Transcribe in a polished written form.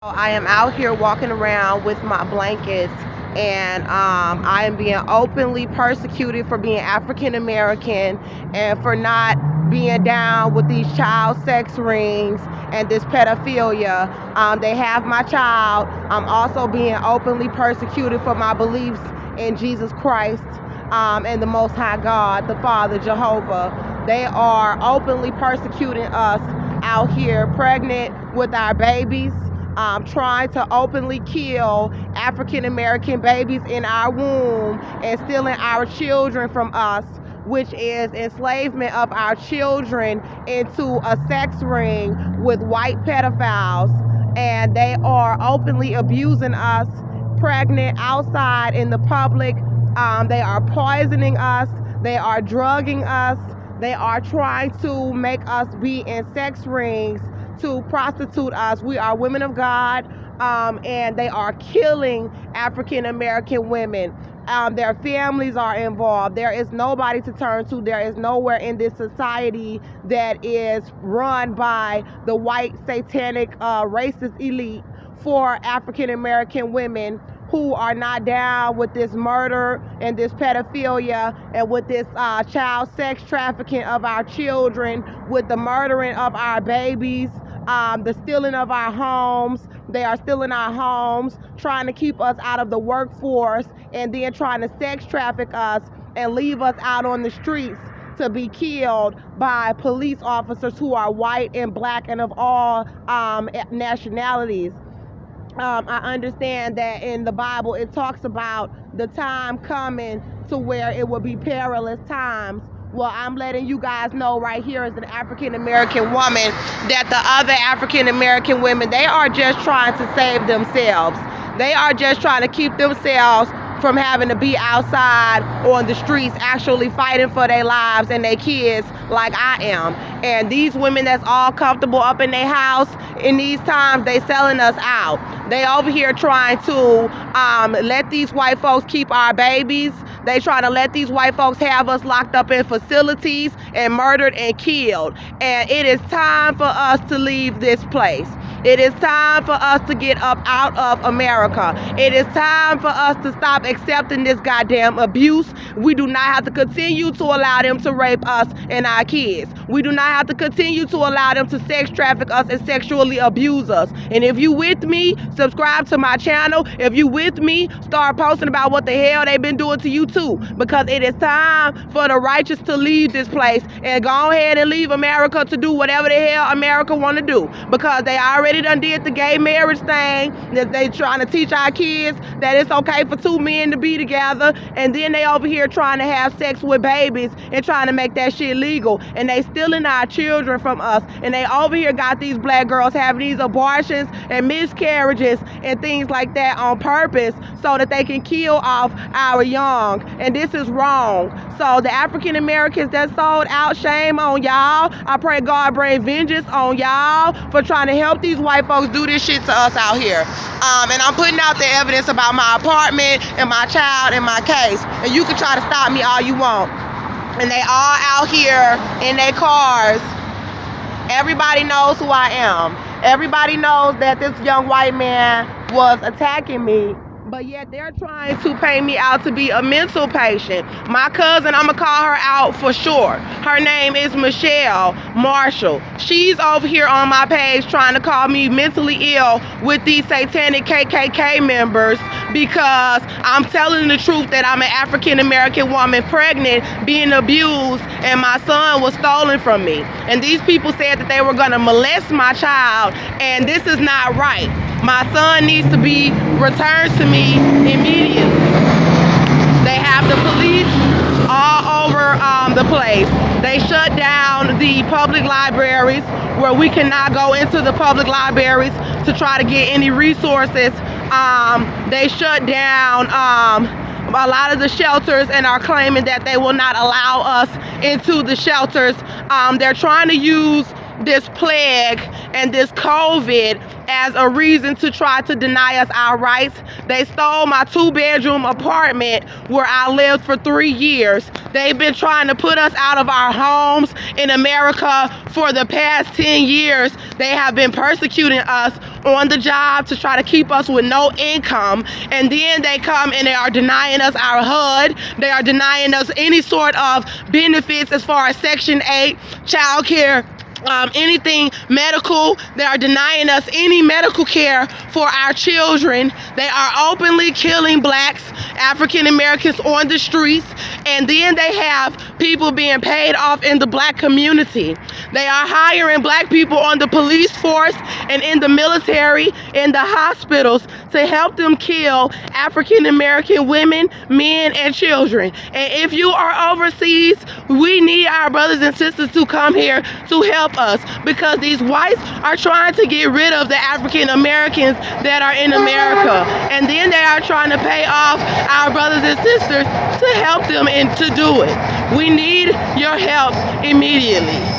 I am out here walking around with my blankets, and I am being openly persecuted for being African American and for not being down with these child sex rings and this pedophilia. They have my child. I'm also being openly persecuted for my beliefs in Jesus Christ and the Most High God, the Father, Jehovah. They are openly persecuting us out here, pregnant with our babies. Trying to openly kill African American babies in our womb and stealing our children from us, which is enslavement of our children into a sex ring with white pedophiles. And they are openly abusing us, pregnant outside in the public. They are poisoning us. They are drugging us. They are trying to make us be in sex rings to prostitute us. We are women of God, and they are killing African American women. Their families are involved. There is nobody to turn to. There is nowhere in this society that is run by the white satanic racist elite for African American women who are not down with this murder and this pedophilia and with this child sex trafficking of our children, with the murdering of our babies, the stealing of our homes. They are stealing our homes, trying to keep us out of the workforce, and then trying to sex traffic us and leave us out on the streets to be killed by police officers who are white and black and of all nationalities. I understand that in the Bible it talks about the time coming to where it will be perilous times. Well, I'm letting you guys know right here as an African American woman that the other African American women, they are just trying to save themselves. They are just trying to keep themselves from having to be outside on the streets actually fighting for their lives and their kids like I am. And these women that's all comfortable up in their house, in these times, they selling us out. They over here trying to let these white folks keep our babies. They trying to let these white folks have us locked up in facilities and murdered and killed. And it is time for us to leave this place. It is time for us to get up out of America. It is time for us to stop accepting this goddamn abuse. We do not have to continue to allow them to rape us and our kids. We do not have to continue to allow them to sex traffic us and sexually abuse us. And if you with me, subscribe to my channel. If you with me, start posting about what the hell they've been doing to you too. Because it is time for the righteous to leave this place and go ahead and leave America to do whatever the hell America want to do. Because they already done did the gay marriage thing, that they trying to teach our kids that it's okay for two men to be together, and then they over here trying to have sex with babies and trying to make that shit legal, and they stealing our children from us, and they over here got these black girls having these abortions and miscarriages and things like that on purpose so that they can kill off our young, and this is wrong. So the African Americans that sold out, shame on y'all. I pray God bring vengeance on y'all for trying to help these white folks do this shit to us out here. And I'm putting out the evidence about my apartment and my child and my case, and you can try to stop me all you want. And they all out here in their cars. Everybody knows who I am. Everybody knows that this young white man was attacking me, but yet they're trying to paint me out to be a mental patient. My cousin, I'm gonna call her out for short. Her name is Michelle Marshall. She's over here on my page trying to call me mentally ill with these satanic KKK members because I'm telling the truth that I'm an African American woman pregnant, being abused, and my son was stolen from me. And these people said that they were gonna molest my child, and this is not right. My son needs to be returned to me immediately. They have the police all over the place. They shut down the public libraries where we cannot go into the public libraries to try to get any resources. They shut down a lot of the shelters and are claiming that they will not allow us into the shelters. They're trying to use this plague and this COVID as a reason to try to deny us our rights. They stole my 2-bedroom apartment where I lived for 3 years. They've been trying to put us out of our homes in America for the past 10 years. They have been persecuting us on the job to try to keep us with no income. And then they come and they are denying us our HUD. They are denying us any sort of benefits as far as Section 8, child care, anything medical. They are denying us any medical care for our children. They are openly killing blacks, African Americans on the streets, and then they have people being paid off in the black community. They are hiring black people on the police force and in the military, in the hospitals, to help them kill African American women, men, and children. And if you are overseas, we need our brothers and sisters to come here to help us, because these whites are trying to get rid of the African Americans that are in America, and then they are trying to pay off our brothers and sisters to help them and to do it. We need your help immediately.